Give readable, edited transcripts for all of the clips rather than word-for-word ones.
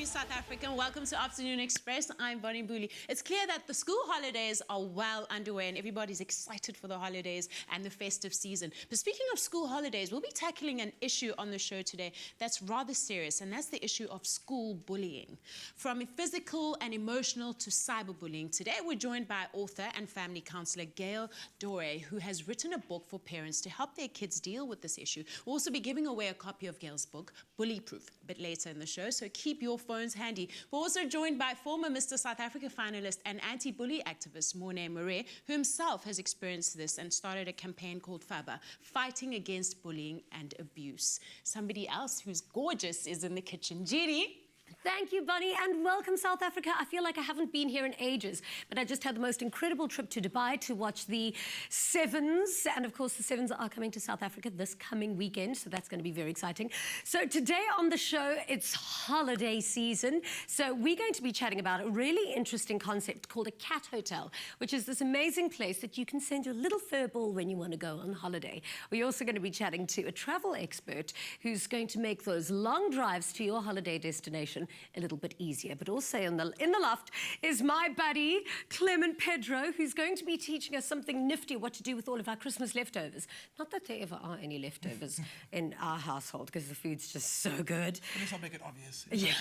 afternoon, South Africa, and welcome to Afternoon Express. I'm Bonnie Bullied. It's clear that the school holidays are well underway and everybody's excited for the holidays and the festive season. But speaking of school holidays, we'll be tackling an issue on the show today that's rather serious, and that's the issue of school bullying. From physical and emotional to cyberbullying, today we're joined by author and family counsellor Gail Dore, who has written a book for parents to help their kids deal with this issue. We'll also be giving away a copy of Gail's book, Bullied, a bit later in the show, so keep your phones handy. We're also joined by former Mr. South Africa finalist and anti-bully activist Morne Marais, who himself has experienced this and started a campaign called FABA, Fighting Against Bullying and Abuse. Somebody else who's gorgeous is in the kitchen. Judy. Thank you, Bunny, and welcome, South Africa. I feel like I haven't been here in ages, but I just had the most incredible trip to Dubai to watch the Sevens, and of course the Sevens are coming to South Africa this coming weekend, so that's going to be very exciting. So today on the show, it's holiday season, so we're going to be chatting about a really interesting concept called a cat hotel, which is this amazing place that you can send your little fur ball when you want to go on holiday. We're also going to be chatting to a travel expert who's going to make those long drives to your holiday destination a little bit easier. But also in the loft is my buddy Clement Pedro, who's going to be teaching us something nifty, what to do with all of our Christmas leftovers. Not that there ever are any leftovers in our household, because the food's just so good. At least I'll make it obvious. Yeah.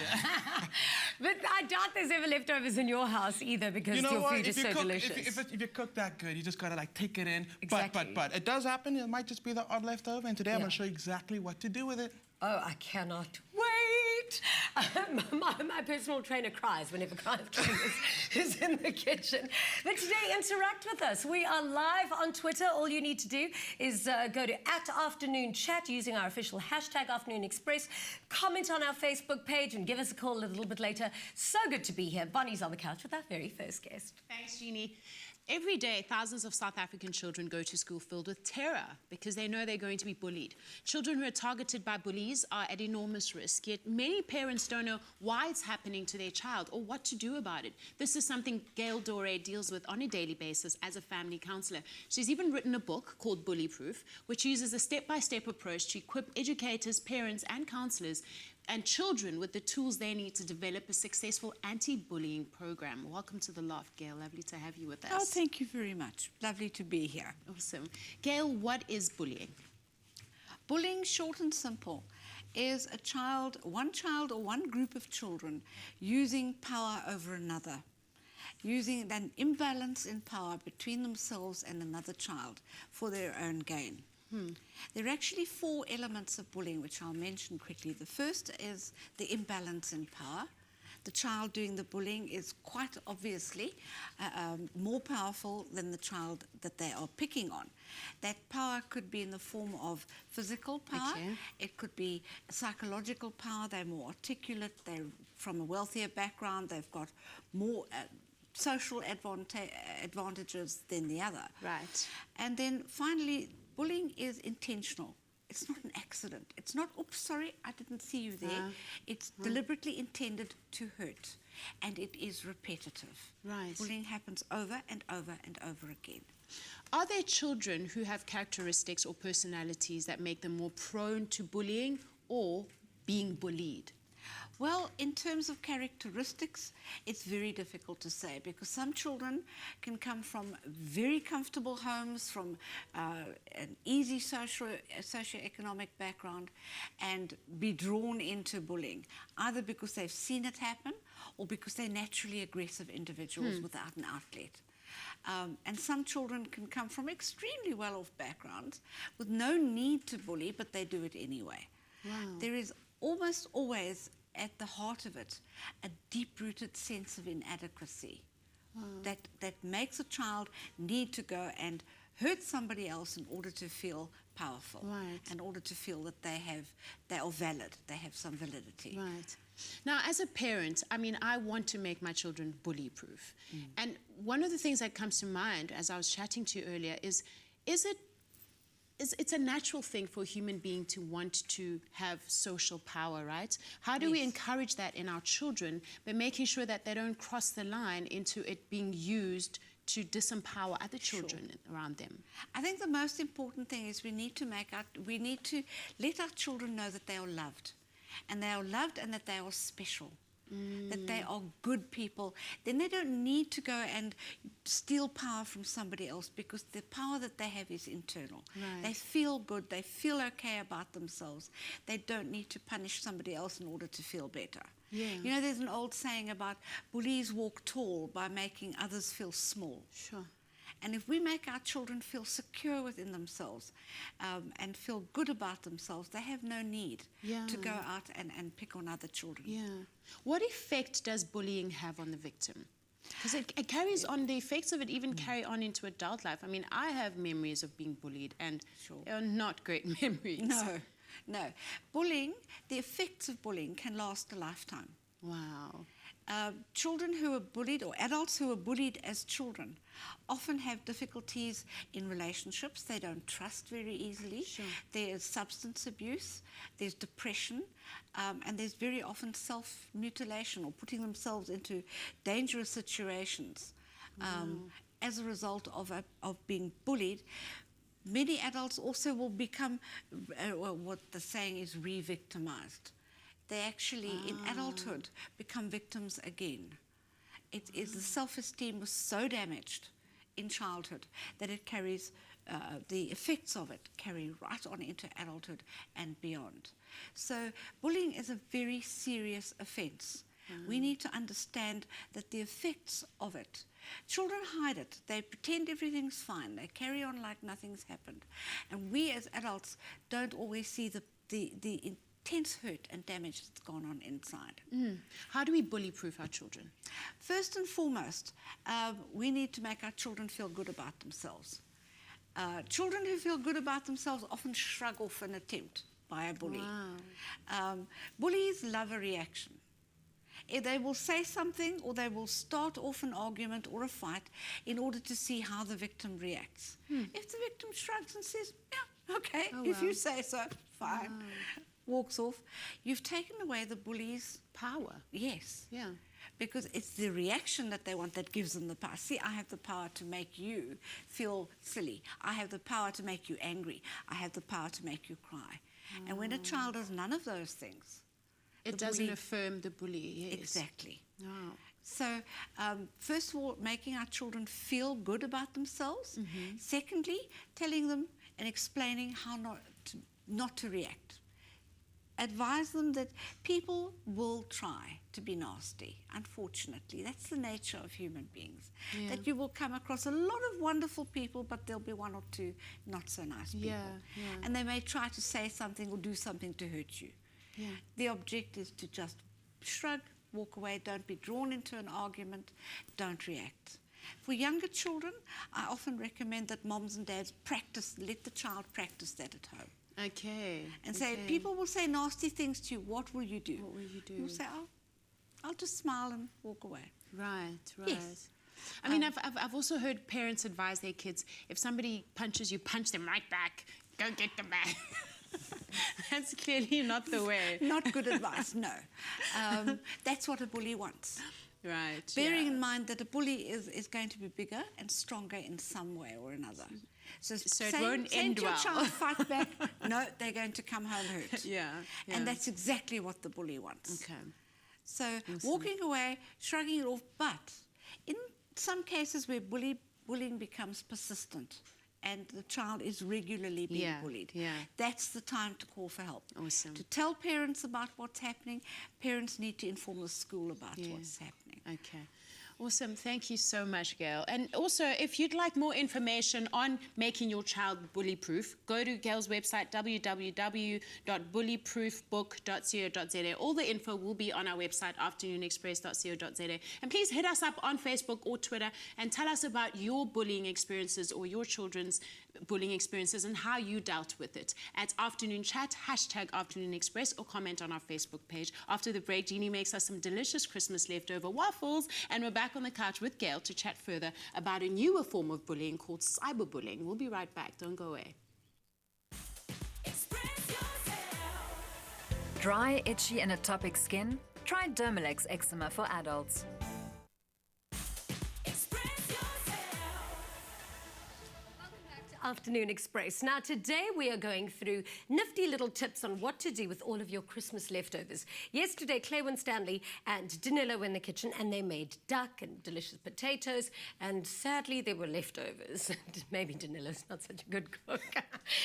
But I doubt there's ever leftovers in your house either, because your food is so delicious. If you cook that good, you just gotta like take it in. Exactly. But it does happen. It might just be the odd leftover, and today I'm gonna show you exactly what to do with it. Oh, I cannot wait! My personal trainer cries whenever Clive is in the kitchen. But today, interact with us. We are live on Twitter. All you need to do is go to @AfternoonChat using our official hashtag #AfternoonExpress. Comment on our Facebook page and give us a call a little bit later. So good to be here. Bonnie's on the couch with our very first guest. Thanks, Jeannie. Every day, thousands of South African children go to school filled with terror because they know they're going to be bullied. Children who are targeted by bullies are at enormous risk, yet many parents don't know why it's happening to their child or what to do about it. This is something Gail Dore deals with on a daily basis as a family counsellor. She's even written a book called Bully Proof, which uses a step-by-step approach to equip educators, parents and counsellors and children with the tools they need to develop a successful anti-bullying program. Welcome to the loft, Gail. Lovely to have you with us. Oh, thank you very much. Lovely to be here. Awesome. Gail, what is bullying? Bullying, short and simple, is one child or one group of children using power over another, using an imbalance in power between themselves and another child for their own gain. There are actually 4 elements of bullying, which I'll mention quickly. The first is the imbalance in power. The child doing the bullying is quite obviously more powerful than the child that they are picking on. That power could be in the form of physical power. Okay. It could be psychological power. They're more articulate. They're from a wealthier background. They've got more social advantages than the other. Right. And then finally, bullying is intentional. It's not an accident. It's not, oops, sorry, I didn't see you there. It's deliberately intended to hurt, and it is repetitive. Right. Bullying happens over and over and over again. Are there children who have characteristics or personalities that make them more prone to bullying or being bullied? Well, in terms of characteristics, it's very difficult to say, because some children can come from very comfortable homes, from an easy socioeconomic background, and be drawn into bullying, either because they've seen it happen or because they're naturally aggressive individuals without an outlet. And some children can come from extremely well-off backgrounds with no need to bully, but they do it anyway. Wow. There is almost always at the heart of it a deep-rooted sense of inadequacy that makes a child need to go and hurt somebody else in order to feel powerful, right, in order to feel that they are valid, they have some validity. Right. Now, as a parent, I mean, I want to make my children bully-proof. And one of the things that comes to mind as I was chatting to you earlier is it's a natural thing for a human being to want to have social power, right? How do we encourage that in our children by making sure that they don't cross the line into it being used to disempower other children around them? I think the most important thing is we need to let our children know that they are loved, and they are loved and that they are special. that they are good people, then they don't need to go and steal power from somebody else, because the power that they have is internal. Right. They feel good, they feel okay about themselves. They don't need to punish somebody else in order to feel better. Yeah. You know, there's an old saying about bullies walk tall by making others feel small. Sure. And if we make our children feel secure within themselves and feel good about themselves, they have no need to go out and pick on other children. Yeah. What effect does bullying have on the victim? Because it carries on, the effects of it even carry on into adult life. I mean, I have memories of being bullied, and they're not great memories. No. Bullying, the effects of bullying can last a lifetime. Wow. Children who are bullied, or adults who are bullied as children, often have difficulties in relationships. They don't trust very easily. Sure. There's substance abuse, there's depression, and there's very often self-mutilation, or putting themselves into dangerous situations as a result of being bullied. Many adults also will become what the saying is, re-victimized. They actually, in adulthood, become victims again. The self-esteem was so damaged in childhood that it carries, the effects of it carry right on into adulthood and beyond. So bullying is a very serious offence. We need to understand that the effects of it, children hide it. They pretend everything's fine. They carry on like nothing's happened. And we as adults don't always see the intense hurt and damage that's gone on inside. How do we bully-proof our children? First and foremost, we need to make our children feel good about themselves. Children who feel good about themselves often shrug off an attempt by a bully. Wow. Bullies love a reaction. They will say something, or they will start off an argument or a fight in order to see how the victim reacts. If the victim shrugs and says, yeah, okay, if you say so, fine, walks off, you've taken away the bully's Power. Yes. Yeah. Because it's the reaction that they want that gives them the power. See, I have the power to make you feel silly. I have the power to make you angry. I have the power to make you cry. And when a child does none of those things, It doesn't affirm the bully, yes. Exactly. Oh. So, first of all, making our children feel good about themselves. Secondly, telling them and explaining how not to react. Advise them that people will try to be nasty. Unfortunately, that's the nature of human beings. Yeah. That you will come across a lot of wonderful people, but there'll be one or two not so nice people. Yeah. And they may try to say something or do something to hurt you. Yeah. The object is to just shrug, walk away, don't be drawn into an argument, don't react. For younger children, I often recommend that moms and dads let the child practice that at home. Okay. And say, people will say nasty things to you, what will you do? What will you do? You'll say, oh, I'll just smile and walk away. Right. Yes. I mean, I've also heard parents advise their kids, if somebody punches you, punch them right back. Go get them back. That's clearly not the way. Not good advice, no. That's what a bully wants. Right. Bearing in mind that a bully is going to be bigger and stronger in some way or another. So it won't end your well. child fight back. No, they're going to come home hurt. Yeah. And that's exactly what the bully wants. Okay. So walking away, shrugging it off, but in some cases where bullying becomes persistent and the child is regularly being bullied, that's the time to call for help. Awesome. To tell parents about what's happening. Parents need to inform the school about what's happening. Okay. Awesome. Thank you so much, Gail. And also, if you'd like more information on making your child bully-proof, go to Gail's website, www.bullyproofbook.co.za. All the info will be on our website, afternoonexpress.co.za. And please hit us up on Facebook or Twitter and tell us about your bullying experiences or your children's bullying experiences and how you dealt with it. At Afternoon Chat, #Afternoon Express, or comment on our Facebook page. After the break, Jeannie makes us some delicious Christmas leftover waffles, and we're back on the couch with Gail to chat further about a newer form of bullying called cyberbullying. We'll be right back. Don't go away. Dry, itchy, and atopic skin? Try Dermalex Eczema for adults. Welcome back to Afternoon Express. Now, today we are going through nifty little tips on what to do with all of your Christmas leftovers. Yesterday, Claire and Stanley and Danilo were in the kitchen and they made duck and delicious potatoes, and sadly, there were leftovers. Maybe Danilo's not such a good cook.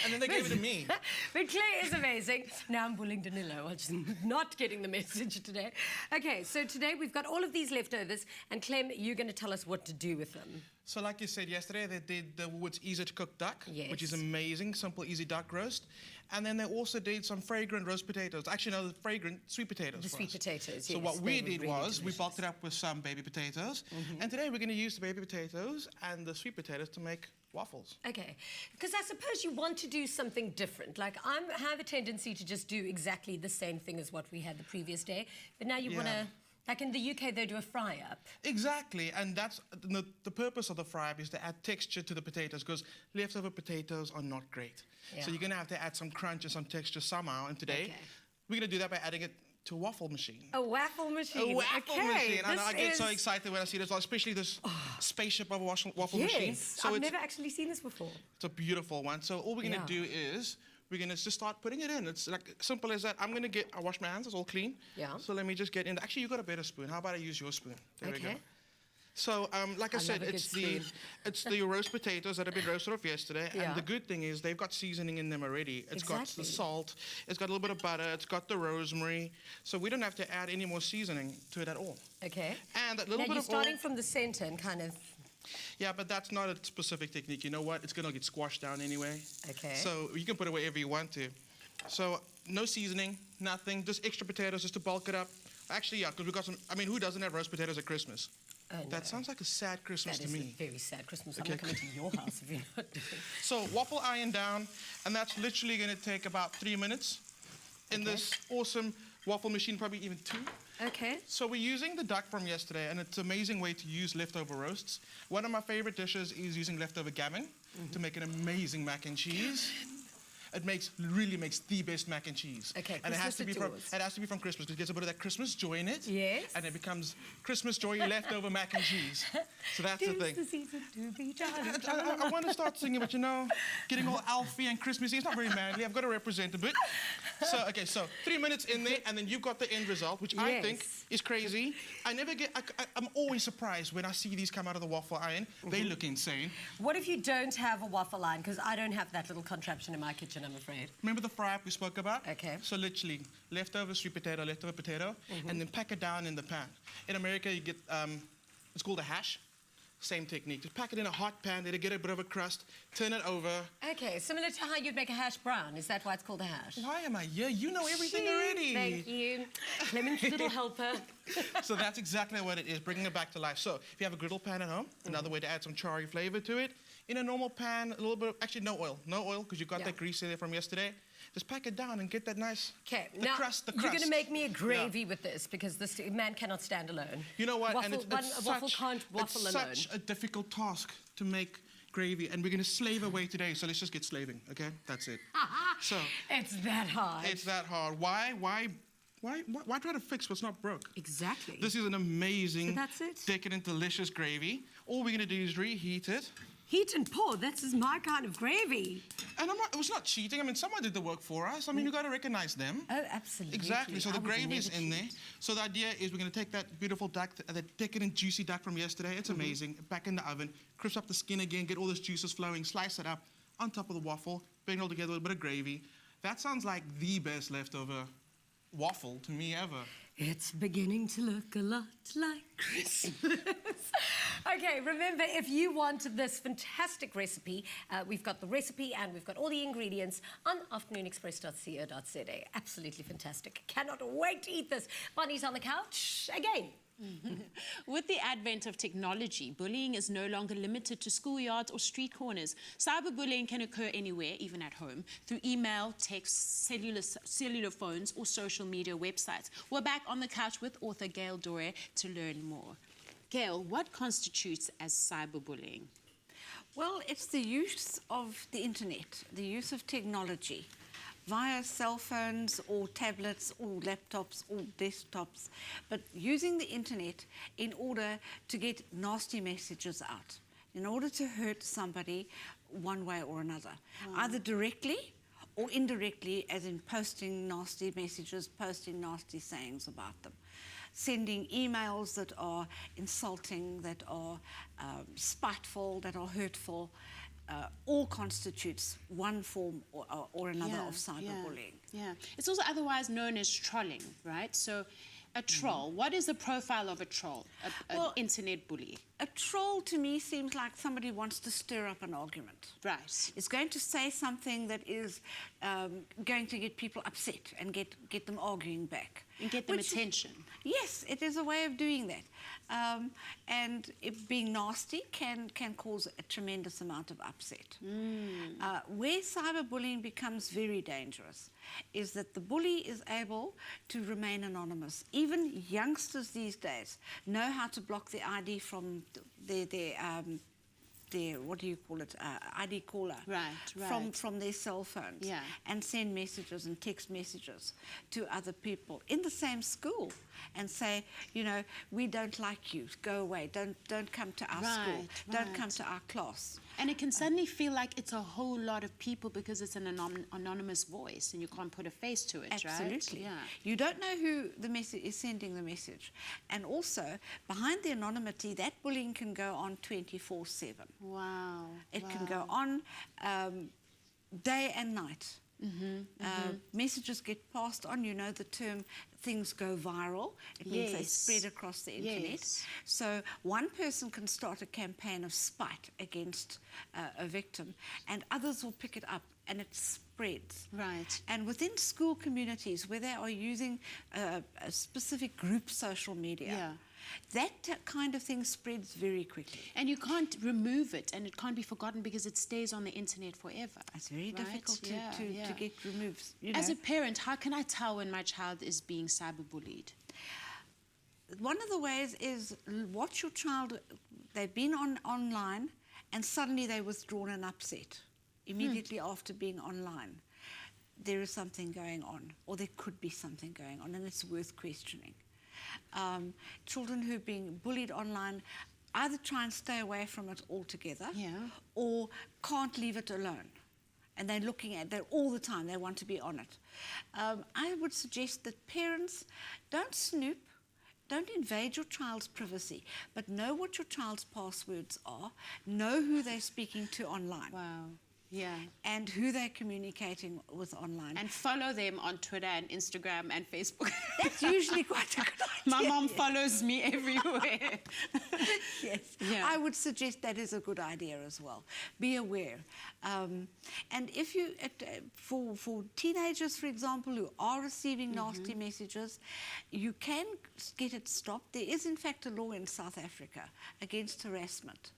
And then they gave it to me. But Claire is amazing. Now I'm bullying Danilo. I'm just not getting the message today. Okay, so today we've got all of these leftovers, and Clem, you're going to tell us what to do with them. So like you said yesterday, they did the Wood's easy to cook duck, which is Yes. amazing, simple, easy duck roast. And then they also did some fragrant roast potatoes. Actually, no, the fragrant sweet potatoes. The for sweet us. potatoes, So yes, what they we were did really was we delicious. bulked it up with some baby potatoes. And today we're going to use the baby potatoes and the sweet potatoes to make waffles. Okay, because I suppose you want to do something different. Like, I have a tendency to just do exactly the same thing as what we had the previous day. But now you want to... Like in the UK, they do a fry-up. Exactly, and that's the purpose of the fry-up is to add texture to the potatoes, because leftover potatoes are not great. Yeah. So you're going to have to add some crunch and some texture somehow, and today we're going to do that by adding it to a waffle machine. A waffle machine. A waffle Okay, machine. And I get so is- excited when I see this, especially this spaceship of a waffle machine. Yes, So I've it's, never actually seen this before. it's a beautiful one. So all we're going to Yeah. do is we're going to just start putting it in. It's like simple as that. I wash my hands, it's all clean. Yeah. So let me just get in. Actually, you got a better spoon. How about I use your spoon? There we go. Okay. So, like I I said, love a it's good the roast potatoes that have been roasted off yesterday. Yeah. And the good thing is they've got seasoning in them already. It's got Exactly. the salt, it's got a little bit of butter, it's got the rosemary. So we don't have to add any more seasoning to it at all. Okay. And that little Now bit you're of starting oil. from the center and kind of... Yeah, but that's not a specific technique. You know what? It's gonna get squashed down anyway. Okay. So you can put it wherever you want to. So no seasoning, nothing, just extra potatoes just to bulk it up. Actually, yeah, because we've got some. I mean, who doesn't have roast potatoes at Christmas? Oh, no. That sounds like a sad Christmas That to is me. a very sad Christmas. I'm Okay. not coming to your house if you're not doing... So waffle iron down, and that's literally going to take about 3 minutes in this awesome waffle machine, probably even 2. Okay. So we're using the duck from yesterday, and it's an amazing way to use leftover roasts. One of my favorite dishes is using leftover gammon to make an amazing mac and cheese. It really makes the best mac and cheese. Okay, and it has to be Christmas from Christmas because it gets a bit of that Christmas joy in it. Yes. And it becomes Christmas joy leftover mac and cheese. So that's the thing. The season to be jolly. I want to start singing, but you know, getting all Alfie and Christmassy, it's not very manly. I've got to represent a bit. So, okay, so 3 minutes in there, and then you've got the end result, which I think Yes. is crazy. I'm always surprised when I see these come out of the waffle iron. They look insane. What if you don't have a waffle iron? Because I don't have that little contraption in my kitchen, I'm afraid. Remember the fry-up we spoke about? Okay. So literally, leftover sweet potato, leftover potato, and then pack it down in the pan. In America, you get, it's called a hash. Same technique. Just pack it in a hot pan, let it get a bit of a crust, turn it over. Okay, similar to how you'd make a hash brown. Is that why it's called a hash? Why am I here? You know everything Gee, already. Thank you. Clement's little helper. So that's exactly what it is, bringing it back to life. So if you have a griddle pan at home, another way to add some charry flavor to it. In a normal pan, a little bit of, actually no oil, because you've got that grease in there from yesterday. Just pack it down and get that nice, Okay, the now crust. you're going to make me a gravy with this because this man cannot stand alone. You know what? Waffle, a waffle can't waffle it's alone. such a difficult task to make gravy, and we're going to slave away today. So let's just get slaving, okay? That's it. So It's that hard. it's that hard. Why try to fix what's not broke? Exactly. This is an amazing, So that's it? decadent, delicious gravy. All we're going to do is reheat it. Heat and pour, this is my kind of gravy. And it was not cheating. I mean, someone did the work for us. I mean, you got to recognize them. Oh, absolutely. Exactly. So I the would gravy's never in there. cheat. So the idea is we're going to take that beautiful duck, that decadent, juicy duck from yesterday. It's amazing. Back in the oven. Crisp up the skin again. Get all those juices flowing. Slice it up on top of the waffle. Bring it all together with a bit of gravy. That sounds like the best leftover waffle to me ever. It's beginning to look a lot like Christmas. Okay, remember, if you want this fantastic recipe, we've got the recipe and we've got all the ingredients on afternoonexpress.co.za. Absolutely fantastic. Cannot wait to eat this. Bonnie's on the couch again. With the advent of technology, bullying is no longer limited to schoolyards or street corners. Cyberbullying can occur anywhere, even at home, through email, text, cellular phones, or social media websites. We're back on the couch with author Gail Dore to learn more. Gail, what constitutes as cyberbullying? Well, it's the use of the internet, the use of technology via cell phones or tablets or laptops or desktops, but using the internet in order to get nasty messages out, in order to hurt somebody one way or another, either directly or indirectly, as in posting nasty messages, posting nasty sayings about them, sending emails that are insulting, that are spiteful, that are hurtful, all constitutes one form or another of cyberbullying. Yeah. It's also otherwise known as trolling, right? So a troll, what is the profile of a troll, an internet bully? A troll to me seems like somebody wants to stir up an argument. Right. It's going to say something that is going to get people upset and get them arguing back. And get them attention. Yes, it is a way of doing that. And it being nasty can cause a tremendous amount of upset. Where cyberbullying becomes very dangerous is that the bully is able to remain anonymous. Even youngsters these days know how to block the ID from their what do you call it, ID caller, from their cell phones, and send messages and text messages to other people in the same school and say, you know, we don't like you, go away, don't come to our school, don't come to our class. And it can suddenly feel like it's a whole lot of people because it's an anonymous voice and you can't put a face to it, Absolutely. right? Yeah. You don't know who the message is sending the message. And also, behind the anonymity, that bullying can go on 24/7. Wow. It can go on day and night. Messages get passed on. You know the term, things go viral. It means they spread across the internet. So one person can start a campaign of spite against a victim, and others will pick it up, and it spreads. Right. And within school communities where they are using a specific group social media, that kind of thing spreads very quickly. And you can't remove it, and it can't be forgotten because it stays on the internet forever. It's very difficult to get removed. You As know. a parent, how can I tell when my child is being cyberbullied? One of the ways is watch your child. They've been online, and suddenly they're withdrawn and upset immediately after being online. There is something going on, or there could be something going on, and it's worth questioning. Children who are being bullied online either try and stay away from it altogether, or can't leave it alone. And they're looking at it all the time. They want to be on it. I would suggest that parents don't snoop, don't invade your child's privacy, but know what your child's passwords are, know who they're speaking to online. Wow. Yeah. And who they're communicating with online. And follow them on Twitter and Instagram and Facebook. That's usually quite a good idea. My mom follows me everywhere. Yes. I would suggest that is a good idea as well. Be aware. And if you, for teenagers, for example, who are receiving nasty messages, you can get it stopped. There is, in fact, a law in South Africa against harassment.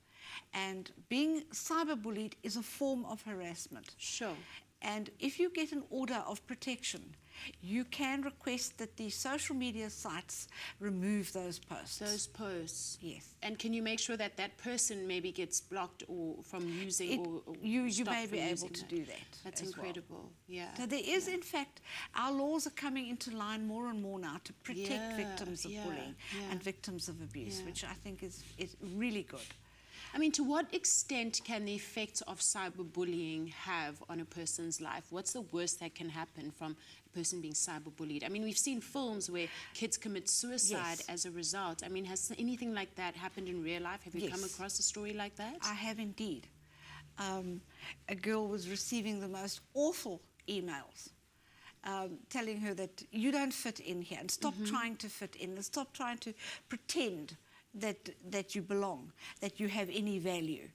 And being cyberbullied is a form of harassment. Sure. And if you get an order of protection, you can request that the social media sites remove those posts. Those posts. Yes. And can you make sure that that person maybe gets blocked or from using or you stopped may be from able using to that? do that. That's as incredible. Well. Yeah. So there is, in fact, our laws are coming into line more and more now to protect victims of bullying and victims of abuse, which I think is really good. I mean, to what extent can the effects of cyberbullying have on a person's life? What's the worst that can happen from a person being cyberbullied? I mean, we've seen films where kids commit suicide as a result. I mean, has anything like that happened in real life? Have you come across a story like that? I have indeed. A girl was receiving the most awful emails telling her that you don't fit in here, and stop trying to fit in, and stop trying to pretend that you belong, that you have any value.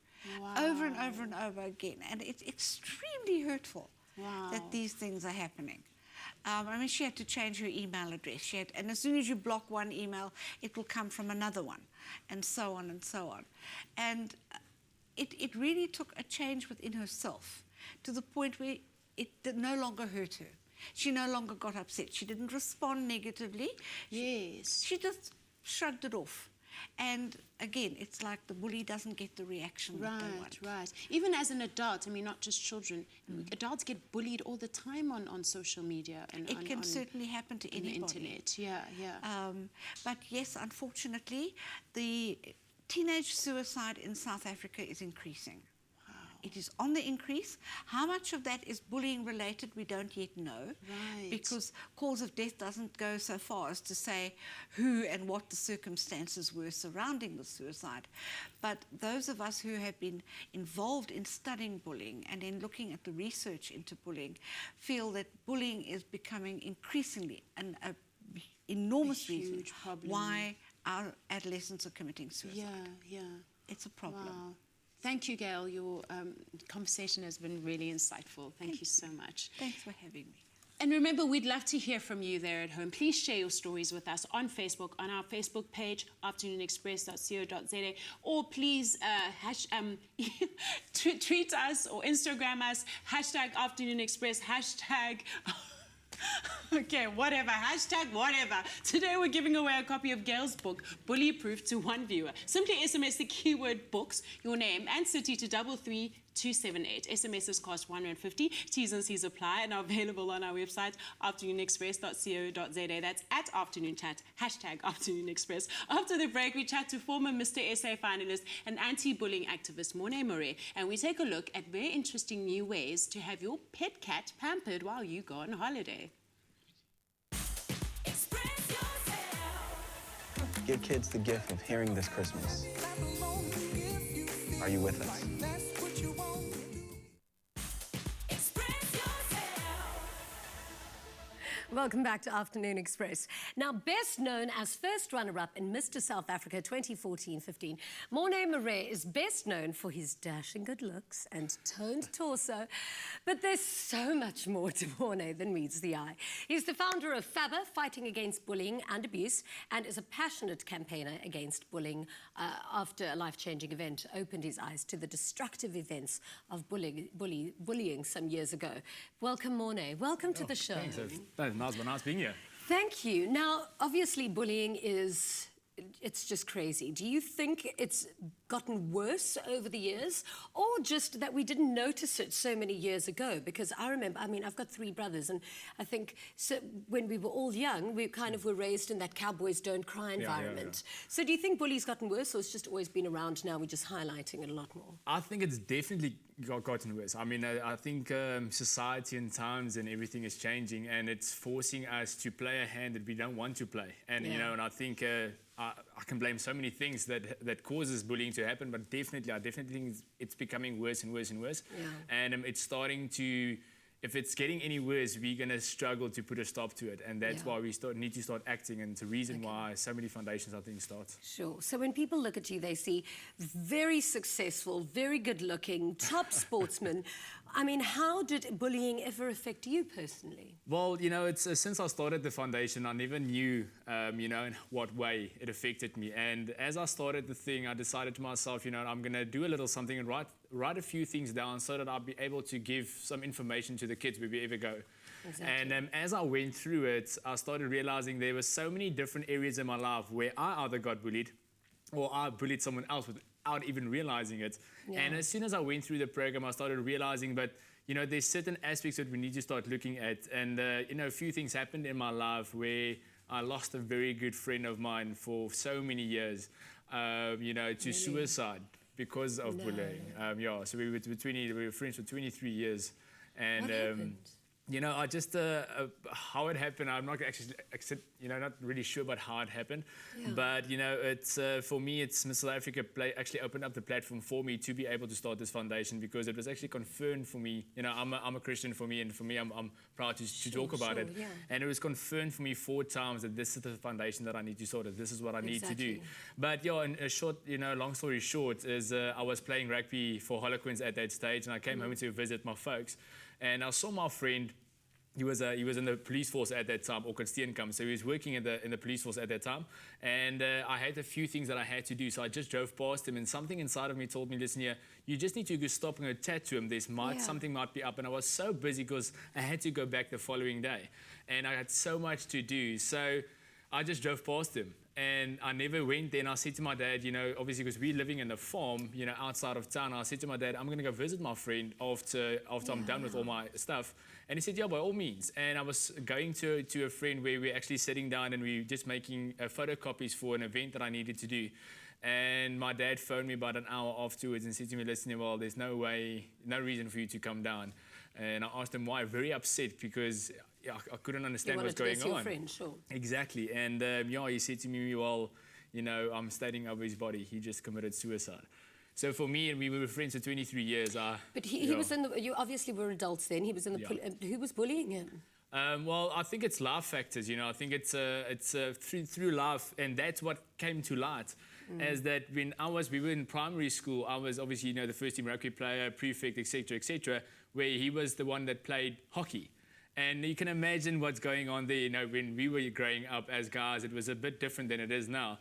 Over and over and over again. And it's extremely hurtful that these things are happening. I mean, she had to change her email address. And as soon as you block one email, it will come from another one, and so on and so on. And it really took a change within herself to the point where it no longer hurt her. She no longer got upset. She didn't respond negatively. She just shrugged it off. And again, it's like the bully doesn't get the reaction that they want. Right. Even as an adult, I mean, not just children, adults get bullied all the time on social media. And it can certainly happen to anybody. On the internet, but yes, unfortunately, the teenage suicide in South Africa is increasing. It is on the increase. How much of that is bullying related, we don't yet know. Right. Because cause of death doesn't go so far as to say who and what the circumstances were surrounding the suicide. But those of us who have been involved in studying bullying and in looking at the research into bullying feel that bullying is becoming increasingly an enormous reason huge problem. why our adolescents are committing suicide. Yeah. It's a problem. Wow. Thank you, Gail. Your conversation has been really insightful. Thank you so much. Thanks for having me. And remember, we'd love to hear from you there at home. Please share your stories with us on Facebook, on our Facebook page, afternoonexpress.co.za, or please tweet us or Instagram us, #AfternoonExpress, okay, whatever, #whatever. Today we're giving away a copy of Gail's book, Bully Proof, to one viewer. Simply SMS the keyword books, your name and city to 33278. SMSs cost R1.50. T's and C's apply and are available on our website, afternoonexpress.co.za. That's at Afternoon Chat, #AfternoonExpress. After the break, we chat to former Mr. SA finalist and anti-bullying activist Morne Marais, and we take a look at very interesting new ways to have your pet cat pampered while you go on holiday. Give kids the gift of hearing this Christmas. Are you with us? Welcome back to Afternoon Express. Now, best known as first runner-up in Mr. South Africa 2014-15, Morne Marais is best known for his dashing good looks and toned torso. But there's so much more to Morne than meets the eye. He's the founder of FABA, Fighting Against Bullying and Abuse, and is a passionate campaigner against bullying after a life-changing event opened his eyes to the destructive events of bullying some years ago. Welcome, Morne. Welcome to the show. Thanks. Nice being here. Thank you. Now, obviously, bullying it's just crazy. Do you think it's gotten worse over the years, or just that we didn't notice it so many years ago? Because I remember, I've got 3 brothers, and I think when we were all young, we kind of were raised in that cowboys don't cry environment. So do you think bullying's gotten worse, or it's just always been around, now we're just highlighting it a lot more? I think it's definitely gotten worse. I think society and times and everything is changing, and it's forcing us to play a hand that we don't want to play. And and I think I can blame so many things that causes bullying to happen, but I definitely think it's becoming worse and worse and worse. Yeah. And it's starting to, if it's getting any worse, we're going to struggle to put a stop to it. And that's why we need to start acting, and it's a reason why so many foundations, I think, start. Sure. So when people look at you, they see very successful, very good-looking, top sportsman. How did bullying ever affect you personally? Well, it's since I started the foundation, I never knew, in what way it affected me. And as I started the thing, I decided to myself, I'm going to do a little something and write a few things down so that I'll be able to give some information to the kids where we ever go. Exactly. And as I went through it, I started realizing there were so many different areas in my life where I either got bullied or I bullied someone else without even realizing it. Yeah. And as soon as I went through the program, I started realizing that, there's certain aspects that we need to start looking at. And, a few things happened in my life where I lost a very good friend of mine for so many years, to suicide because of bullying. So we were friends for 23 years. And, what happened? I just, how it happened, I'm not actually, not really sure about how it happened. Yeah. But, it's, for me, it's Miss South Africa actually opened up the platform for me to be able to start this foundation, because it was actually confirmed for me. I'm a Christian for me, and for me, I'm proud to talk about it. Yeah. And it was confirmed for me 4 times that this is the foundation that I need to start it. This is what I need to do. But, in a short, long story short, is I was playing rugby for Harlequins at that stage, and I came home to visit my folks. And I saw my friend. He was in the police force at that time, or Constitutes, so he was working in the police force at that time. And I had a few things that I had to do, so I just drove past him, and something inside of me told me, listen here, you just need to go stop and go chat to him. Something might be up. And I was so busy because I had to go back the following day, and I had so much to do. So I just drove past him. And I never went there, and I said to my dad, obviously because we're living in the farm, outside of town, I said to my dad, I'm going to go visit my friend after I'm done with all my stuff. And he said, yeah, by all means. And I was going to a friend where we're actually sitting down and we're just making photocopies for an event that I needed to do. And my dad phoned me about an hour afterwards and said to me, listen, well, there's no reason for you to come down. And I asked him why, very upset because I couldn't understand what's going on. Your friend, sure. Exactly. And he said to me, well, I'm standing over his body. He just committed suicide. So for me, and we were friends for 23 years. But he was in the, you obviously were adults then. He was in the, who was bullying him? Well, I think it's life factors, I think it's through life, and that's what came to light. As that when we were in primary school, I was obviously, the first team rugby player, prefect, etc., where he was the one that played hockey. And you can imagine what's going on there. When we were growing up as guys, it was a bit different than it is now.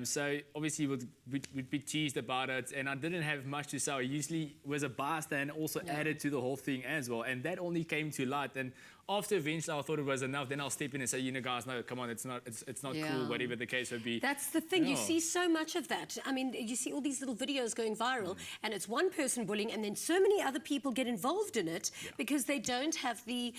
So obviously we'd be teased about it, and I didn't have much to say. I usually was a bystander and also added to the whole thing as well. And that only came to light. And after eventually I thought it was enough, then I'll step in and say, guys, no, come on, it's not cool, whatever the case would be. That's the thing. You see so much of that. I mean, you see all these little videos going viral, and it's one person bullying, and then so many other people get involved in it because they don't have the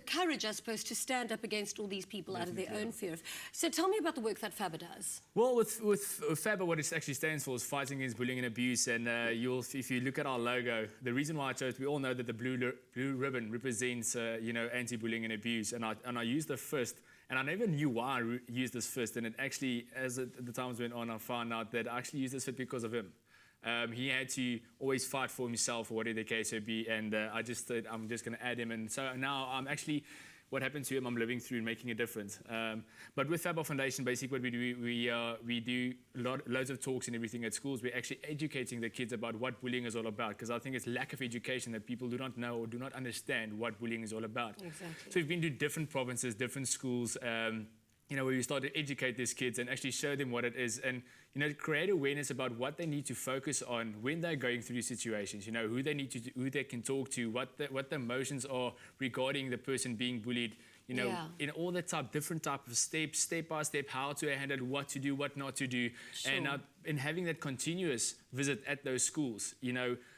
courage, I suppose, to stand up against all these people out of their own fear. So tell me about the work that FABA does. Well, with FABA, what it actually stands for is Fighting Against Bullying and Abuse. And if you look at our logo, the reason why I chose, we all know that the blue ribbon represents, anti-bullying and abuse. And I used the fist, and I never knew why I used this fist. And it actually, as the times went on, I found out that I actually used this fist because of him. He had to always fight for himself, or whatever the case would be, and I just thought I'm just going to add him. And so now I'm actually, what happened to him, I'm living through and making a difference. But with FABA Foundation, basically what we do, we do loads of talks and everything at schools. We're actually educating the kids about what bullying is all about, because I think it's lack of education that people do not know or do not understand what bullying is all about. Exactly. So we've been to different provinces, different schools, where we start to educate these kids and actually show them what it is, and create awareness about what they need to focus on when they're going through situations. Who they need to, who they can talk to, what the emotions are regarding the person being bullied. In all the different type of steps, step by step, how to handle, what to do, what not to do, and having that continuous visit at those schools.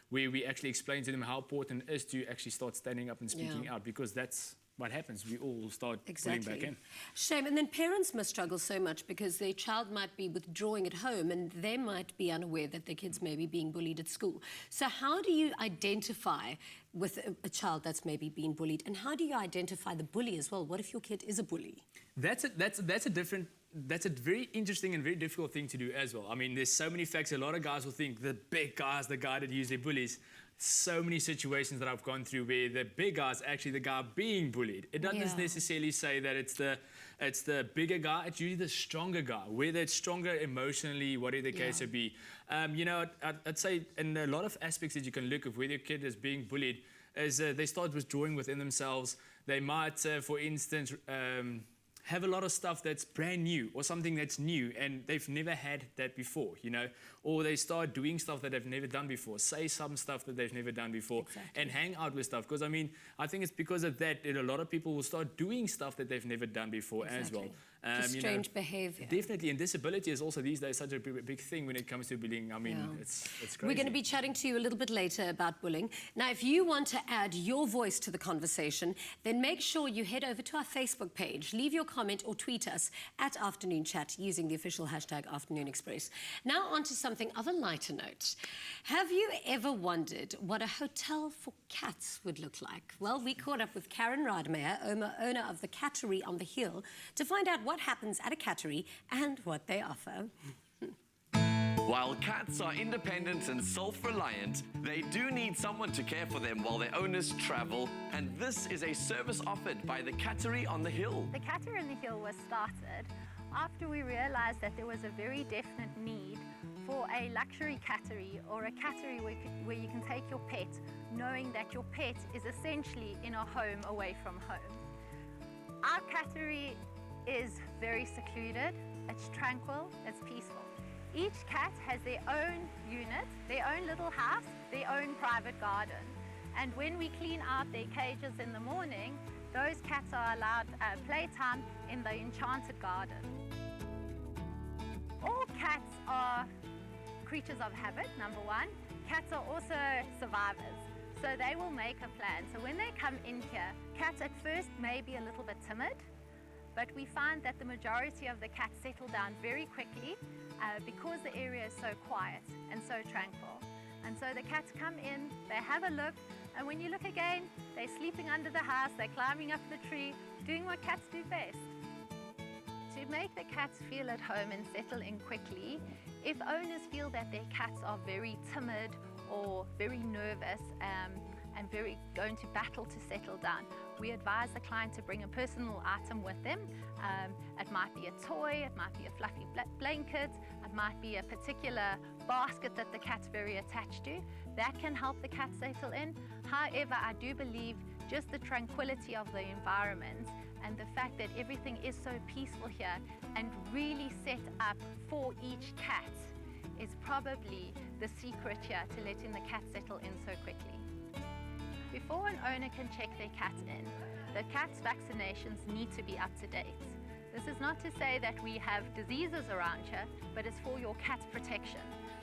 Where we actually explain to them how important it is to actually start standing up and speaking out, because that's what happens. We all start pulling back in. Shame. And then parents must struggle so much because their child might be withdrawing at home and they might be unaware that their kids may be being bullied at school. So how do you identify with a child that's maybe being bullied, and how do you identify the bully as well? What if your kid is a bully? That's a very interesting and very difficult thing to do as well. I mean, there's so many facts. A lot of guys will think the big guy's the guy that usually bullies. So many situations that I've gone through where the big guy's actually the guy being bullied. It doesn't necessarily say that it's the bigger guy. It's usually the stronger guy, whether it's stronger emotionally, whatever the case would be. I'd say in a lot of aspects that you can look at whether your kid is being bullied is they start withdrawing within themselves. They might, for instance, have a lot of stuff that's brand new or something that's new and they've never had that before, or they start doing stuff that they've never done before, say some stuff that they've never done before, and hang out with stuff. Because, I think it's because of that a lot of people will start doing stuff that they've never done before as well. Strange behaviour. Definitely, and disability is also these days such a big thing when it comes to bullying. It's crazy. We're going to be chatting to you a little bit later about bullying. Now, if you want to add your voice to the conversation, then make sure you head over to our Facebook page, leave your comment or tweet us at Afternoon Chat using the official hashtag Afternoon Express. Now on to something of a lighter note. Have you ever wondered what a hotel for cats would look like? Well, we caught up with Karen Rademeier, owner of the Cattery on the Hill, to find out what happens at a cattery and what they offer. While cats are independent and self-reliant, they do need someone to care for them while their owners travel, and this is a service offered by the Cattery on the Hill. The Cattery on the Hill was started after we realized that there was a very definite need for a luxury cattery, or a cattery where you can take your pet, knowing that your pet is essentially in a home away from home. Our cattery is very secluded, it's tranquil, it's peaceful. Each cat has their own unit, their own little house, their own private garden. And when we clean out their cages in the morning, those cats are allowed playtime in the enchanted garden. All cats are creatures of habit, number one. Cats are also survivors, so they will make a plan. So when they come in here, cats at first may be a little bit timid, but we find that the majority of the cats settle down very quickly because the area is so quiet and so tranquil. And so the cats come in, they have a look, and when you look again, they're sleeping under the house, they're climbing up the tree, doing what cats do best. To make the cats feel at home and settle in quickly, if owners feel that their cats are very timid or very nervous and going to battle to settle down, we advise the client to bring a personal item with them. It might be a toy, it might be a fluffy blanket, it might be a particular basket that the cat's very attached to. That can help the cat settle in. However, I do believe just the tranquility of the environment and the fact that everything is so peaceful here and really set up for each cat is probably the secret here to letting the cat settle in so quickly. Before an owner can check their cat in, the cat's vaccinations need to be up to date. This is not to say that we have diseases around here, but it's for your cat's protection.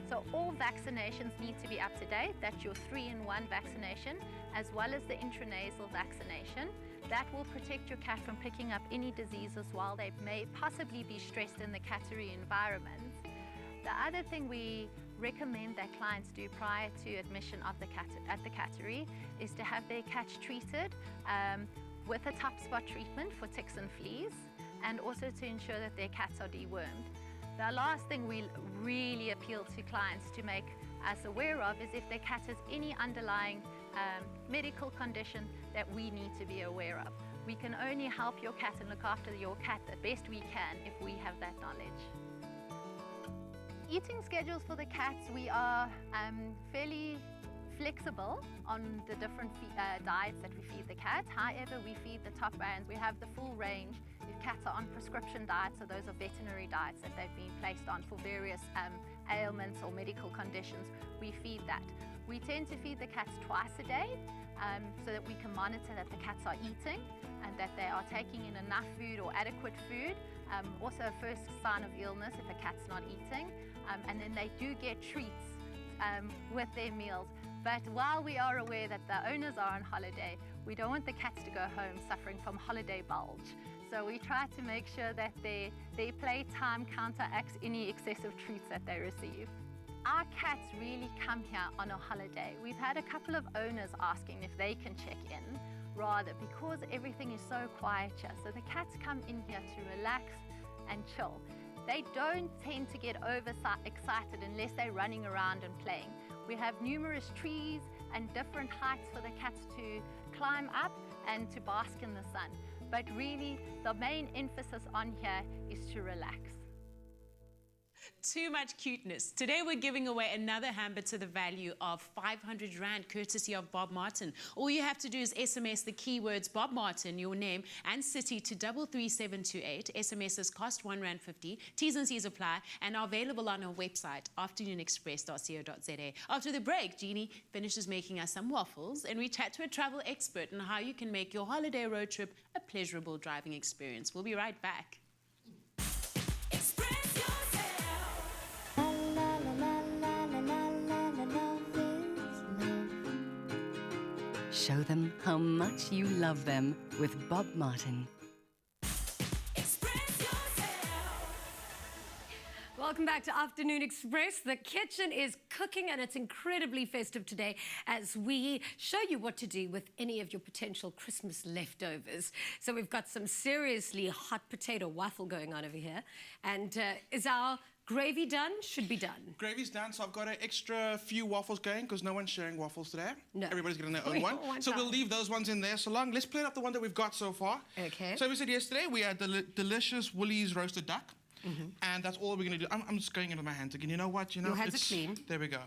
So all vaccinations need to be up to date. That's your 3-in-1 vaccination, as well as the intranasal vaccination. That will protect your cat from picking up any diseases while they may possibly be stressed in the cattery environment. The other thing we recommend that clients do prior to admission of at the cattery is to have their cats treated with a top spot treatment for ticks and fleas, and also to ensure that their cats are dewormed. The last thing we really appeal to clients to make us aware of is if their cat has any underlying medical condition that we need to be aware of. We can only help your cat and look after your cat the best we can if we have that knowledge. Eating schedules for the cats, we are fairly flexible on the different diets that we feed the cat. However, we feed the top brands. We have the full range. If cats are on prescription diets, so those are veterinary diets that they've been placed on for various ailments or medical conditions, we feed that. We tend to feed the cats twice a day so that we can monitor that the cats are eating and that they are taking in enough food or adequate food. Also a first sign of illness if a cat's not eating. And then they do get treats with their meals. But while we are aware that the owners are on holiday, we don't want the cats to go home suffering from holiday bulge. So we try to make sure that their playtime counteracts any excessive treats that they receive. Our cats really come here on a holiday. We've had a couple of owners asking if they can check in, rather, because everything is so quiet here. So the cats come in here to relax and chill. They don't tend to get overexcited unless they're running around and playing. We have numerous trees and different heights for the cats to climb up and to bask in the sun. But really, the main emphasis on here is to relax. Too much cuteness. Today we're giving away another hamper to the value of 500 Rand, courtesy of Bob Martin. All you have to do is SMS the keywords Bob Martin, your name, and city to 33728. SMSs cost R1.50. T's and C's apply and are available on our website, afternoonexpress.co.za. After the break, Jeannie finishes making us some waffles and we chat to a travel expert on how you can make your holiday road trip a pleasurable driving experience. We'll be right back. Show them how much you love them with Bob Martin. Welcome back to Afternoon Express. The kitchen is cooking and it's incredibly festive today as we show you what to do with any of your potential Christmas leftovers. So we've got some seriously hot potato waffle going on over here. And is our gravy done? Should be done. Gravy's done, so I've got an extra few waffles going because no one's sharing waffles today. No. Everybody's getting their own one. So we'll leave those ones in there so long. Let's plate up the one that we've got so far. Okay. So we said yesterday we had the delicious Woolies roasted duck. And that's all we're going to do. I'm just going in with my hands again. You know what? Your hands are clean. There we go.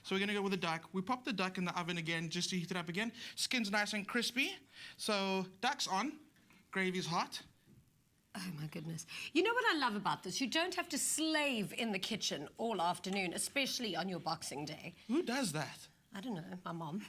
So we're going to go with the duck. We pop the duck in the oven again just to heat it up again. Skin's nice and crispy. So duck's on. Gravy's hot. Oh my goodness. You know what I love about this? You don't have to slave in the kitchen all afternoon, especially on your Boxing Day. Who does that? I don't know, my mom.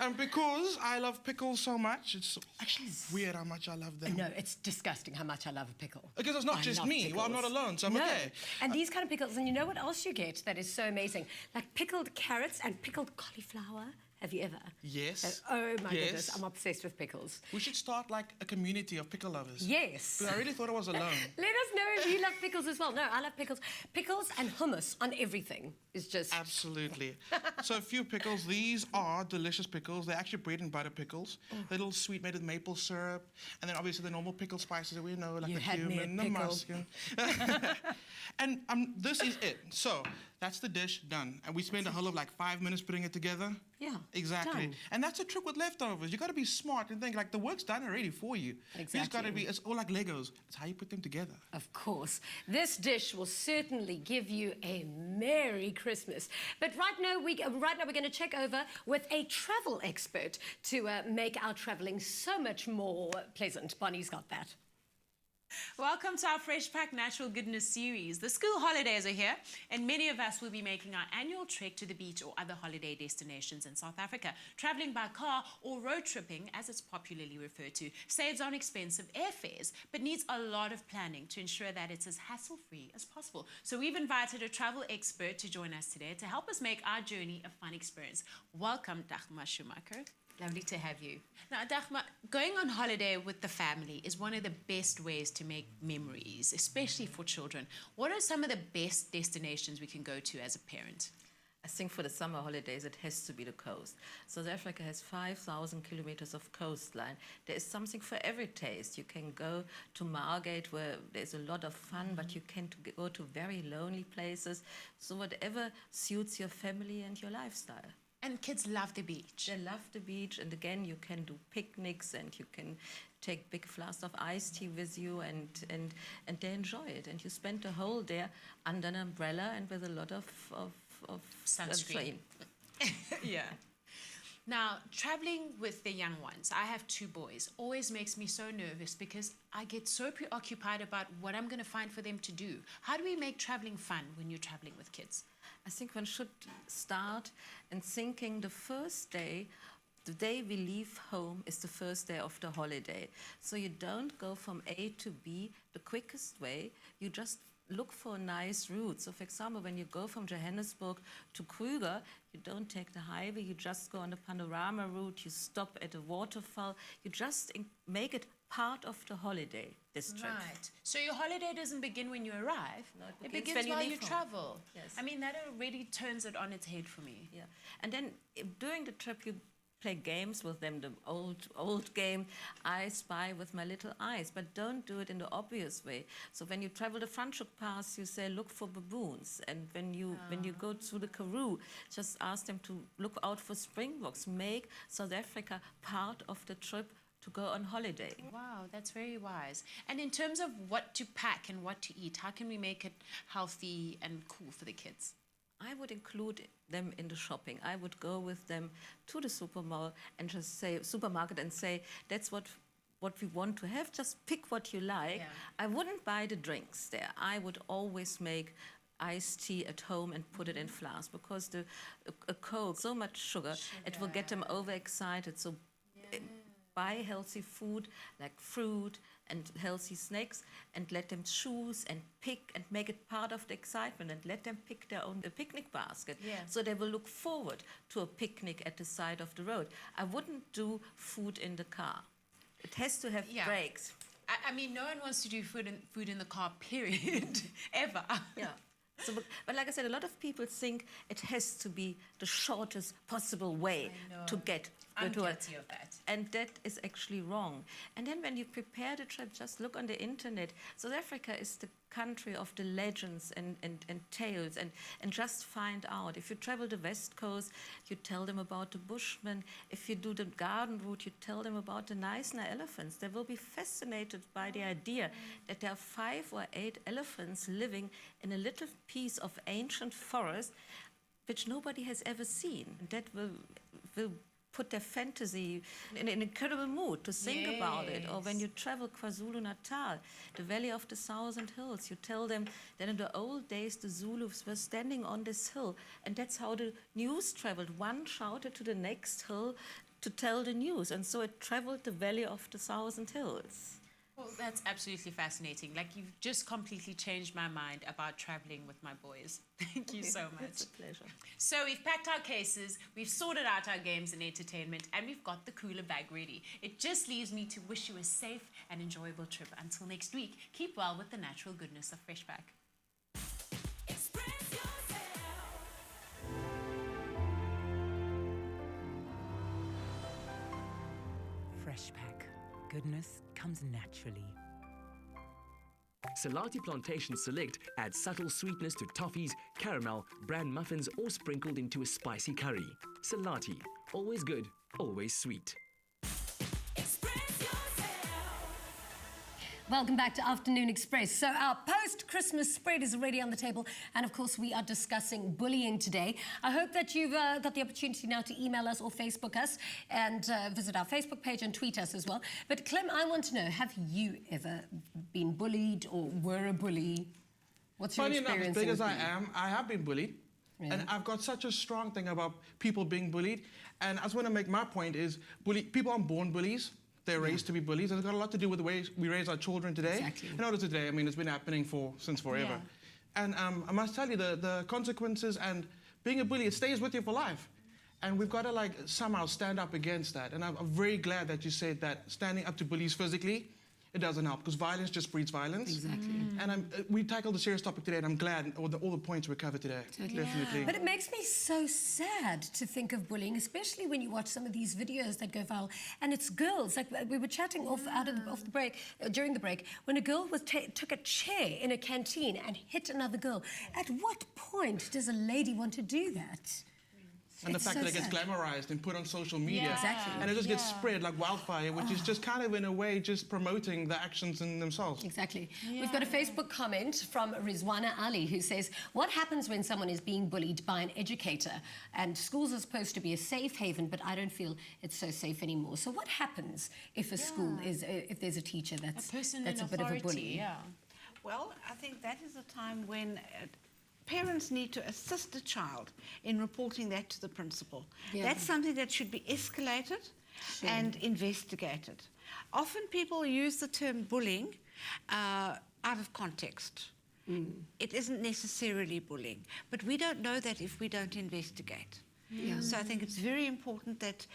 And because I love pickles so much, it's actually weird how much I love them. No, it's disgusting how much I love a pickle. Because it's not just me. Pickles. Well, I'm not alone, so I'm okay. And these kind of pickles, and you know what else you get that is so amazing? Like pickled carrots and pickled cauliflower Have you ever? Yes. Oh my Yes. goodness, I'm obsessed with pickles. We should start like a community of pickle lovers. Yes. But I really thought I was alone. Let us know if you love pickles as well. No, I love pickles. Pickles and hummus on everything is just... Absolutely. So a few pickles. These are delicious pickles. They're actually bread and butter pickles. They're a little sweet, made with maple syrup. And then obviously the normal pickle spices that we know, like You the had me at cumin, the pickle. muscat. And this is it. So that's the dish done. And we spent a whole of like 5 minutes putting it together. Yeah, Exactly. done. And that's a trick with leftovers. You got to be smart and think like the work's done already for you. You just got to Exactly. be, it's all like Legos. It's how you put them together. Of course. This dish will certainly give you a Merry Christmas. But right now we're going to check over with a travel expert to make our travelling so much more pleasant. Bonnie's got that. Welcome to our Fresh Pack Natural Goodness series. The school holidays are here, and many of us will be making our annual trek to the beach or other holiday destinations in South Africa. Traveling by car or road tripping, as it's popularly referred to, saves on expensive airfares, but needs a lot of planning to ensure that it's as hassle-free as possible. So we've invited a travel expert to join us today to help us make our journey a fun experience. Welcome, Dagmar Schumacher. Lovely to have you. Now, Dagmar, going on holiday with the family is one of the best ways to make memories, especially for children. What are some of the best destinations we can go to as a parent? I think for the summer holidays, it has to be the coast. South Africa has 5,000 kilometers of coastline. There is something for every taste. You can go to Margate, where there's a lot of fun, but you can go to very lonely places. So whatever suits your family and your lifestyle. And kids love the beach. They love the beach, and again, you can do picnics, and you can take big flasks of iced tea with you, and they enjoy it. And you spend the whole day under an umbrella and with a lot of Sunscreen. Yeah. Now, traveling with the young ones, I have 2 boys, always makes me so nervous because I get so preoccupied about what I'm going to find for them to do. How do we make traveling fun when you're traveling with kids? I think one should start in thinking the first day, the day we leave home is the first day of the holiday. So you don't go from A to B the quickest way, you just look for nice routes. So for example, when you go from Johannesburg to Kruger, you don't take the highway, you just go on the panorama route, you stop at a waterfall, you just make it part of the holiday, this trip. Right. So your holiday doesn't begin when you arrive. No, it begins begins when you while leave you home. travel. Yes. I mean, that already turns it on its head for me. Yeah, and then during the trip you play games with them, the old game, I Spy with My Little Eyes, but don't do it in the obvious way. So when you travel the Franschhoek Pass, you say, look for baboons. And when you go to the Karoo, just ask them to look out for springboks. Make South Africa part of the trip to go on holiday. Wow, that's very wise. And in terms of what to pack and what to eat, how can we make it healthy and cool for the kids? I would include them in the shopping. I would go with them to the supermarket and just say, that's what we want to have. Just pick what you like. Yeah. I wouldn't buy the drinks there. I would always make iced tea at home and put it in flasks, because a Coke, so much sugar, it will get them overexcited. So buy healthy food like fruit and healthy snacks, and let them choose and pick and make it part of the excitement, and let them pick their own picnic basket. Yeah. So they will look forward to a picnic at the side of the road. I wouldn't do food in the car. It has to have breaks. I mean, no one wants to do food in the car, period, ever. Yeah. So, but like I said, a lot of people think it has to be the shortest possible way to get I'm to it. guilty of that. And that is actually wrong. And then when you prepare the trip, just look on the internet. South Africa is the country of the legends and tales, and just find out. If you travel the West Coast, you tell them about the Bushmen. If you do the garden route, you tell them about the Neisner elephants. They will be fascinated by the idea that there are 5 or 8 elephants living in a little piece of ancient forest which nobody has ever seen. That will put their fantasy in an incredible mood to think about it. Or when you travel KwaZulu-Natal, the Valley of the Thousand Hills, you tell them that in the old days the Zulus were standing on this hill, and that's how the news traveled. One shouted to the next hill to tell the news, and so it traveled the Valley of the Thousand Hills. Well, that's absolutely fascinating. Like, you've just completely changed my mind about traveling with my boys. Thank you so much. It's a pleasure. So we've packed our cases, we've sorted out our games and entertainment, and we've got the cooler bag ready. It just leaves me to wish you a safe and enjoyable trip. Until next week, keep well with the natural goodness of Freshpack. Freshpack. Goodness comes naturally. Salati Plantation Select adds subtle sweetness to toffees, caramel, bran muffins, or sprinkled into a spicy curry. Salati, always good, always sweet. Welcome back to Afternoon Express. So our post-Christmas spread is already on the table, and of course we are discussing bullying today. I hope that you've got the opportunity now to email us or Facebook us and visit our Facebook page and tweet us as well. But Clem, I want to know, have you ever been bullied or were a bully? What's your Funny enough, experience? as big as I am, I have been bullied. Really? And I've got such a strong thing about people being bullied. And I just want to make my point is, people aren't born bullies. They're raised to be bullies, and it's got a lot to do with the way we raise our children today. Exactly. And not just today, I mean, it's been happening since forever. Yeah. And I must tell you, the consequences and being a bully, it stays with you for life. And we've got to, like, somehow stand up against that. And I'm very glad that you said that standing up to bullies physically, it doesn't help, because violence just breeds violence. Exactly. And we tackled a serious topic today, and I'm glad all the points were covered today. Totally. Definitely. But it makes me so sad to think of bullying, especially when you watch some of these videos that go viral. And it's girls. Like we were chatting off the break, during the break, when a girl took a chair in a canteen and hit another girl. At what point does a lady want to do that? And the It's fact so that it gets sad. glamorized and put on social media. Yeah. Exactly. And it just gets spread like wildfire, which is just kind of, in a way, just promoting the actions in themselves. Exactly. We've got a Facebook comment from Rizwana Ali who says, what happens when someone is being bullied by an educator? And schools are supposed to be a safe haven, but I don't feel it's so safe anymore. So what happens if a school if there's a teacher that's person a in bit of a authority, bully? yeah. Well, I think that is a time when parents need to assist the child in reporting that to the principal. Yeah. That's something that should be escalated and investigated. Often people use the term bullying out of context. It isn't necessarily bullying, but we don't know that if we don't investigate. So I think it's very important that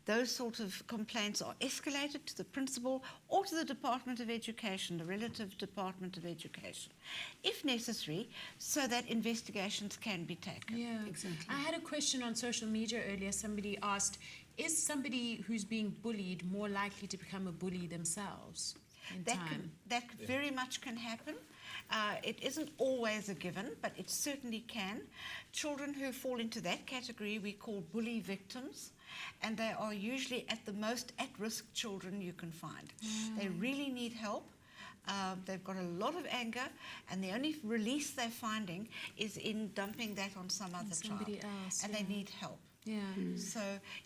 those sort of complaints are escalated to the principal or to the Department of Education, the relative Department of Education, if necessary, so that investigations can be taken. Yeah, exactly. I had a question on social media earlier. Somebody asked, is somebody who's being bullied more likely to become a bully themselves in time? That very much can happen. It isn't always a given, but it certainly can. Children who fall into that category we call bully victims, and they are usually at the most at-risk children you can find. They really need help. They've got a lot of anger, and the only release they're finding is in dumping that on some other somebody child. else, And they need help. Yeah. So,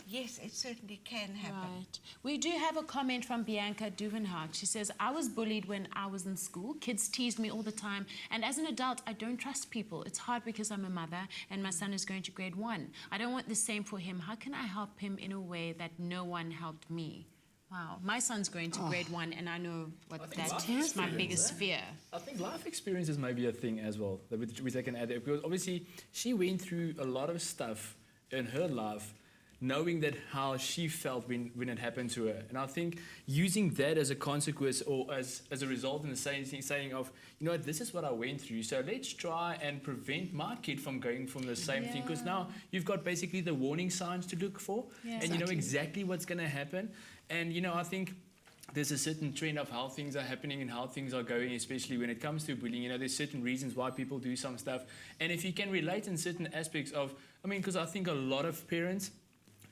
yes, it certainly can happen. Right. We do have a comment from Bianca Duvenhout. She says, I was bullied when I was in school. Kids teased me all the time. And as an adult, I don't trust people. It's hard because I'm a mother and my son is going to grade 1. I don't want the same for him. How can I help him in a way that no one helped me? Wow. My son's going to grade 1, and I know what that is my biggest fear. I think life experiences may be a thing as well that we can add there, because obviously she went through a lot of stuff in her life, knowing that how she felt when it happened to her. And I think using that as a consequence or as a result in the saying of, you know what, this is what I went through, so let's try and prevent my kid from going from the same thing, because now you've got basically the warning signs to look for, and you know exactly what's going to happen. And, you know, I think there's a certain trend of how things are happening and how things are going, especially when it comes to bullying. You know, there's certain reasons why people do some stuff. And if you can relate in certain aspects of, I mean, because I think a lot of parents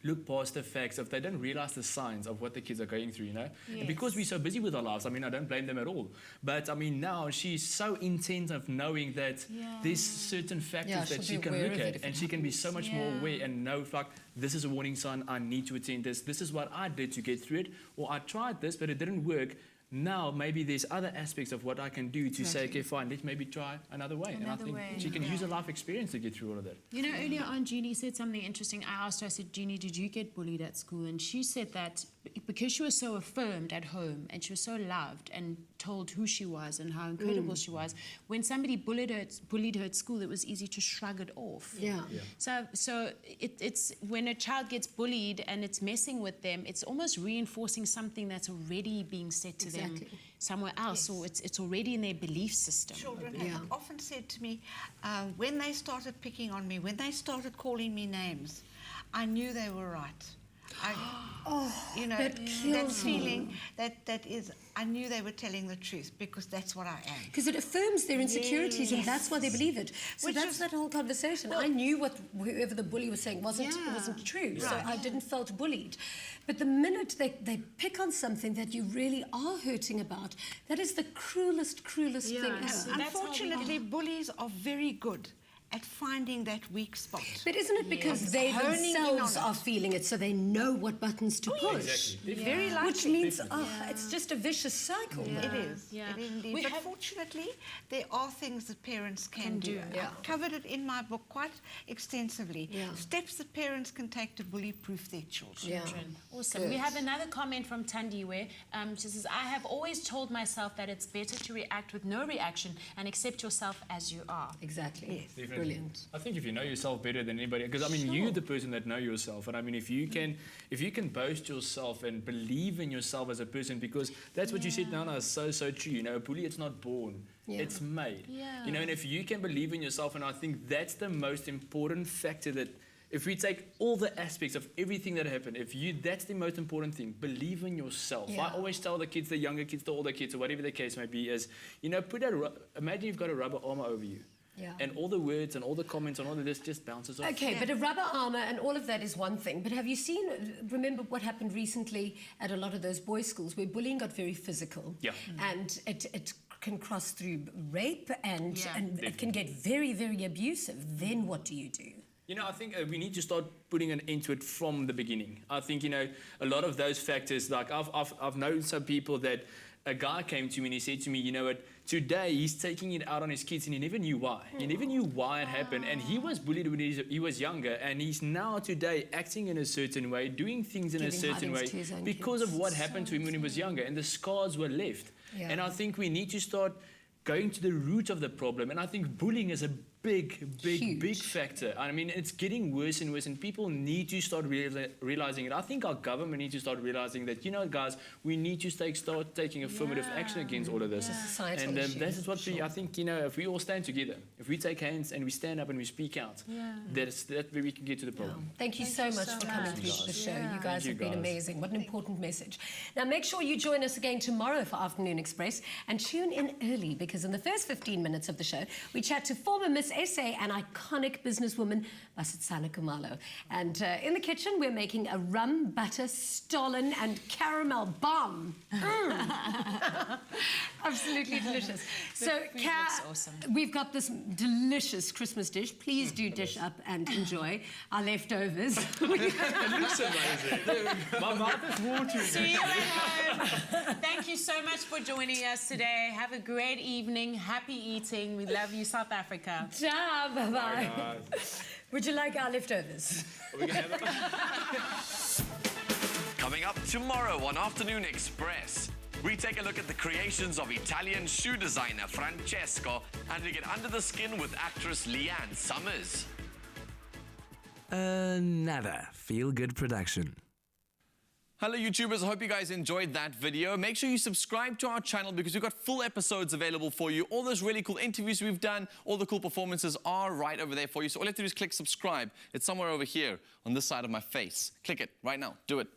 look past the facts of they don't realize the signs of what the kids are going through, you know? And because we're so busy with our lives, I mean, I don't blame them at all. But, I mean, now she's so intent of knowing that there's certain factors that she can look at, and she can be so much more aware and know, like, this is a warning sign, I need to attend this. This is what I did to get through it, or I tried this, but it didn't work. now maybe there's other aspects of what I can do to say, okay, fine, let's maybe try another way. And I think she can use a life experience to get through all of that. You know, earlier on, Jeannie said something interesting. I asked her, I said, Jeannie, did you get bullied at school? And she said that because she was so affirmed at home and she was so loved and told who she was and how incredible she was, when somebody bullied her at school, it was easy to shrug it off. Yeah. So it's when a child gets bullied and it's messing with them, it's almost reinforcing something that's already being said to them somewhere else, or it's already in their belief system. Children have often said to me, when they started picking on me, when they started calling me names, I knew they were right. You know, that feeling, that is, I knew they were telling the truth because that's what I am. Because it affirms their insecurities and that's why they believe it. So that's that whole conversation. I knew what whoever the bully was saying wasn't true, so I didn't felt bullied. But the minute they pick on something that you really are hurting about, that is the cruelest thing ever. Unfortunately, bullies are very good at finding that weak spot. But isn't it because they themselves are feeling it, so they know what buttons to push? Exactly. Very likely. Which means it's just a vicious cycle. It is. It is indeed. But fortunately, there are things that parents can do. I've covered it in my book quite extensively. Steps that parents can take to bully-proof their children. Awesome. We have another comment from Tandi where she says, I have always told myself that it's better to react with no reaction and accept yourself as you are. Exactly. Yes. Brilliant. I think if you know yourself better than anybody, because I mean, you're the person that know yourself, and I mean, if you can boast yourself and believe in yourself as a person, because that's what you said, Nana, is so true. You know, a bully, it's not born, it's made. You know, and if you can believe in yourself, and I think that's the most important factor, that if we take all the aspects of everything that happened, that's the most important thing, believe in yourself. I always tell the kids, the younger kids, the older kids, or whatever the case may be, is, you know, imagine you've got a rubber armor over you. And all the words and all the comments and all of this just bounces off. Okay, but a rubber armour and all of that is one thing. But have you remember what happened recently at a lot of those boys' schools where bullying got very physical? And it can cross through rape and it can get very, very abusive. Then what do you do? You know, I think we need to start putting an end to it from the beginning. I think, you know, a lot of those factors, like I've known some people that a guy came to me and he said to me, you know what, today he's taking it out on his kids and he never knew why. He never knew why it happened. And he was bullied when he was younger, and he's now today acting in a certain way, doing things in a certain way because of what happened to him when he was younger, and the scars were left. And I think we need to start going to the root of the problem. And I think bullying is a big factor. I mean, it's getting worse and worse, and people need to start realizing it. I think our government needs to start realizing that, you know, guys, we need to start taking affirmative action against all of this. And this is what I think, you know, if we all stand together, if we take hands and we stand up and we speak out, that's where we can get to the problem. Thank you so much for coming through to the show. You guys have been amazing. What an important message. Now, make sure you join us again tomorrow for Afternoon Express, and tune in early, because in the first 15 minutes of the show, we chat to former Miss SA and iconic businesswoman Basitsana Kumalo. And in the kitchen, we're making a rum, butter, stollen and caramel bomb. Absolutely delicious. So, awesome. We've got this delicious Christmas dish. Please do dish up and enjoy our leftovers. It looks amazing. My mouth is watering. See you at home. Thank you so much for joining us today. Have a great evening. Happy eating. We love you, South Africa. Ciao. Bye-bye. Would you like our leftovers? Are we gonna have it? Coming up tomorrow on Afternoon Express, we take a look at the creations of Italian shoe designer Francesco, and we get under the skin with actress Leanne Summers. Another feel-good production. Hello YouTubers, I hope you guys enjoyed that video. Make sure you subscribe to our channel because we've got full episodes available for you. All those really cool interviews we've done, all the cool performances are right over there for you. So all you have to do is click subscribe. It's somewhere over here on this side of my face. Click it right now. Do it.